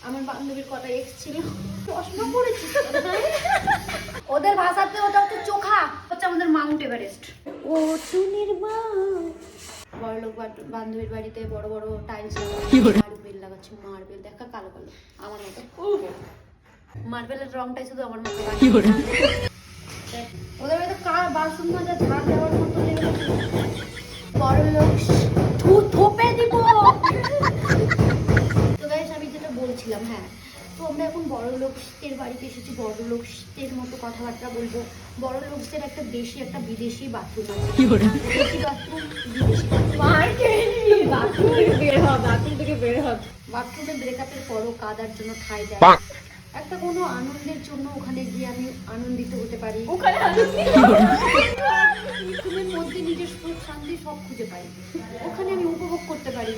আমার বান্ধবীর কটা এক্স ছিল, চশমা পড়েছি ওদের ভাষাতে ওটা হচ্ছে চোখা, হচ্ছে আমাদের মাউন্ট এভারেস্ট। ও টুনির মা বড়লোক বান্ধবীর বাড়িতে বড় বড় টাইলস মার্বেল লাগাচ্ছে, মার্বেল দেখা কালো কালো আমার মতো, মার্বেলের রংটাই শুধু আমার মতো। ওদের বাড়িতে কার বাসন মাজা ঝাড় দেওয়ার মতো বড়লোক থোপে দিব। তো গাইস আমি যেটা বলছিলাম, হ্যাঁ তো আমরা এখন বড় লোকদের বাড়িতে এসেছি, বড় লোকদের মতো কথাবার্তা বলবো। বড় লোকদের একটা দেশি একটা বিদেশি বাথরুম আছে, দেশি বাথরুম বিদেশি বাথরুমে ব্রেকআপের পরও কাদার জন্য ঠাই দেয়, একটা কোনো আনন্দের জন্য ওখানে গিয়ে আমি আনন্দিত হতে পারি, বাথরুমের মধ্যে নিজের সুখ শান্তি সব খুঁজে পাই, ওখানে আমি উপভোগ করতে পারি,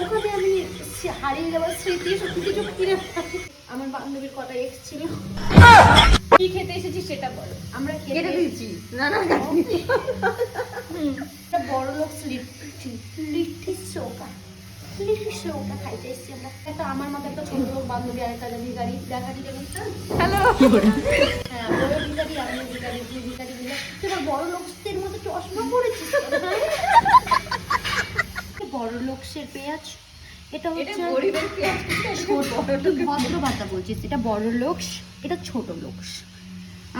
ওখানে আমি হারিয়ে যাওয়ার স্মৃতি সব কিছু ফিরে পাই। আমার বান্ধবীর কটা এক্স ছিল। কি খেতে এসেছি সেটা বলো। আমরা খেতে দিয়েছি না না বড় লোক লিট্টি চৌকা, লিট্টি চৌকা খাইতে এসেছি আমরা। একটা আমার মতো একটা ছোট লোক বান্ধবী আর একটা ভিখারি, দেখাটি দেখুন হ্যালো হ্যাঁ বড় ভিখারি আমি ভিখারি, তুই ভিখারি দিলে তোমার বড় লোকদের মতো চশমা পড়েছিস। বড় লোকসের পেঁয়াজ, এটা হচ্ছে গরিবের পেঁয়াজ, ভদ্র ভাষা বলছিস, এটা বড় লোকস, এটা ছোট লোকস।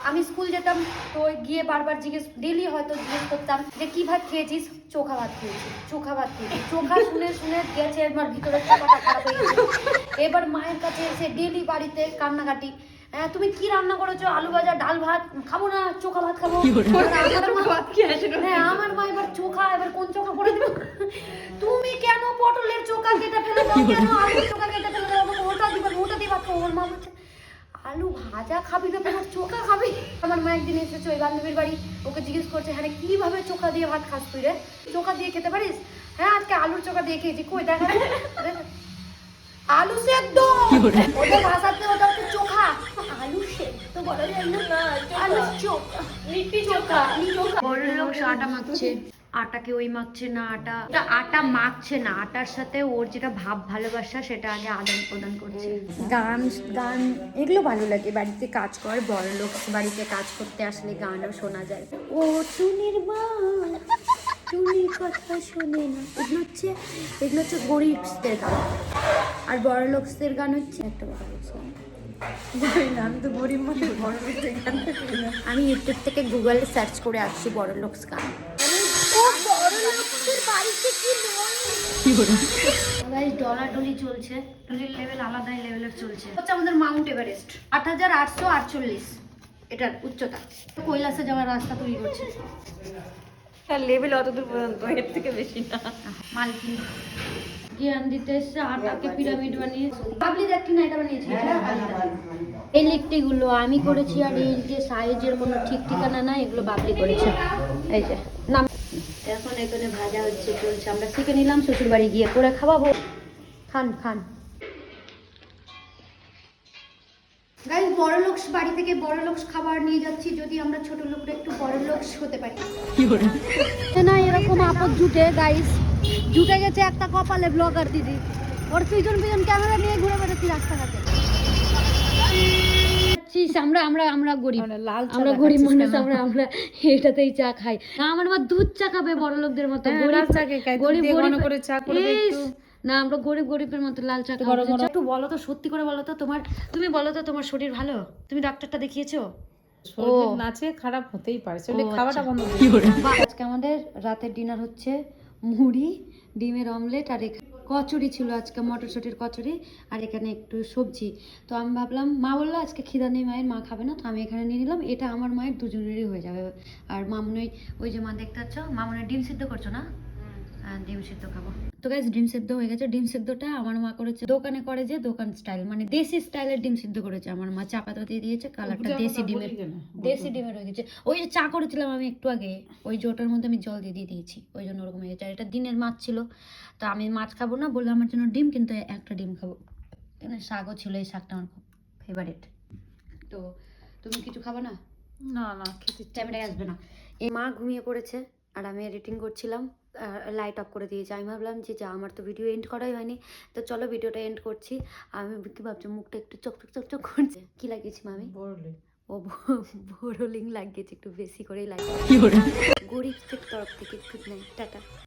আমি স্কুল যেতাম তো গিয়ে বারবার ডেলি হয়তো জিজ্ঞেস করতাম যে কি ভাত খেয়েছিস, চোখা ভাত খেয়েছি, চোখা ভাত খেয়েছি, চোখা শুনে শুনে গেছে এবার ভিতরে চোখাটা খারাপ হয়ে গেছে। এবার মায়ের কাছে এসে ডেলি বাড়িতে কান্নাকাটি, হ্যাঁ তুমি কি রান্না করেছো, আলু ভাজা ডাল ভাত, খাবো না চোখা ভাত খাবো। হ্যাঁ আমার মা এবার চোখা, এবার কোন চোখা করে দিল, তুমি কেন পটলের চোখা কেটে ফেলে দাও, কেন আলুর চোখা কেটে ফেলে দাও, ওটা দিবা ওটা দিয়ে ভাত খাবো। ওর মা বলছে আলু ভাজা খাবি না তোমার চোখা খাবি। আমার মা একদিন এসেছে ওই বান্ধবীর বাড়ি, ওকে জিজ্ঞেস করছে হ্যাঁ কিভাবে চোখা দিয়ে ভাত খাস তুই রে, চোখা দিয়ে খেতে পারিস? হ্যাঁ আজকে আলুর চোখা দিয়ে খেয়েছি। কই দেখা আলু সেদ্ধ, ওদের ভাষাতে ওটা হচ্ছে চোখা, আলু সেদ্ধ বলা যায় না, আলু চোখা, লিট্টি চোখা। বড় লোক আটা মাখছে, আটাকে ওই মাখছে না, আটা মাখছে না, আটার সাথে ওর যেটা ভাব ভালোবাসা সেটা আগে আদান প্রদান করছে। গান গান এগুলো ভালো লাগে, বাড়িতে কাজ কর, বড় লোক বাড়িতে কাজ করতে আসলে গানও শোনা যায়। ও টুনির মা টুনির কথা শোনে না, এগুলো হচ্ছে গরিবদের গান, আর বড় লোকদের গান হচ্ছে একটা কথা বলছিলাম আমি তো গরিব মানুষ, বড় লোকদের গান আমি ইউটিউব থেকে গুগলে সার্চ করে আসছি বড় লোকস গান। ডলাডলি চলছে, ডলির লেভেল আলাদাই লেভেলের চলছে। হচ্ছে আমাদের মাউন্ট এভারেস্ট ৮৮৪৮, এটার উচ্চতা। কৈলাসে যাওয়ার রাস্তা তৈরি করছে, লেভেল অতদূর পর্যন্ত, এর থেকে বেশি না। মালকিন জ্ঞান দিতে এসছে, আটাকে পিরামিড বানিয়ে পাবলি দেখছি না, এটা বানিয়েছি। এই লিখটি গুলো আমি করেছি, আর এই যে সাইজের কোনো ঠিক ঠিকানা না, এগুলো বাবলি করেছে। এই যে নাম এখন এখানে ভাজা হচ্ছে, চলছে, আমরা শিখে নিলাম, শ্বশুর বাড়ি গিয়ে করে খাওয়াবো। খান খান গাইস, বড় লোক বাড়ি থেকে বড় লোক খাবার নিয়ে যাচ্ছি, যদি আমরা ছোট লোকরা একটু বড় লোক হতে পারি না। এরকম আপদ জুটে গাইস, জুটে গেছে একটা কপালে ব্লগার দিদি, ওর পিছন পিছন ক্যামেরা নিয়ে ঘুরে বেড়াচ্ছি রাস্তাঘাটে। আমরা আমরা আমরা গরিব, আমরা গরিব মানুষ, আমরা এটাতেই চা খাই। আমার মা দুধ চা খাবে বড় লোকদের মতো, গরিব করে চা করে না, আমরা গরিবের মতো লাল চা খাবো। একটু বলো তো, সত্যি করে বলো তো, তুমি বলো তো তোমার শরীর ভালো, তুমি ডাক্তারটা দেখিয়েছো? নাচে খারাপ হতেই পারে, চলে খাওয়াটা বন্ধ করে। আজকে আমাদের রাতের ডিনার হচ্ছে মুড়ি, ডিমের অমলেট, আর কচুরি ছিল আজকে, মটরশুটির কচুরি, আর এখানে একটু সবজি। তো আমি ভাবলাম, মা বললো আজকে খিদা নেই মায়ের, মা খাবে না, তো আমি এখানে নিয়ে নিলাম, এটা আমার মায়ের দুজনেরই হয়ে যাবে। আর মামুনি, ওই যে মা দেখতে পাচ্ছ, মামুনি ডিম সিদ্ধ করছো না? ডিম সিদ্ধ খাবো। তো গাইস ডিম সিদ্ধ হয়ে গেছে, ডিম সিদ্ধটা আমার মা করেছে, দোকানে করে যে দোকান স্টাইল, মানে দেশি স্টাইলের ডিম সিদ্ধ করেছে আমার মা, চা পাতা দিয়ে দিয়েছে, কালারটা দেশি ডিমের হয়ে গেছে। ওই যে চা করেছিলাম আমি একটু আগে, ওই যে ওটার মধ্যে আমি জল দিয়ে দিয়েছি, ওই জন্য ওরকম হয়ে গেছে। আর এটা দিনের মাছ ছিল, তো আমি মাছ খাবো না বললে আমার জন্য ডিম, কিন্তু একটা ডিম খাবো। এখানে শাকও ছিল, এই শাকটা আমার খুব ফেভারিট। তো তুমি কিছু খাবে না? না না, খেতে ক্যামেরায় আসবে না। এই মা ঘুমিয়ে পড়েছে আর আমি এডিটিং করছিলাম, লাইট অফ করে দিয়েছে। আমি ভাবলাম যে যা, আমার তো ভিডিও এন্ড করাই হয়নি, তো চলো ভিডিওটা এন্ড করছি। আমি কি ভাবছি, মুখটা একটু চকচক চকচক করছে। কি লাগিয়েছি মামি? ও বোরোলিং লাগিয়েছে, একটু বেশি করেই লাগিয়েছে। গরিবদের তরফ থেকে, গুড নাইট, টাটা।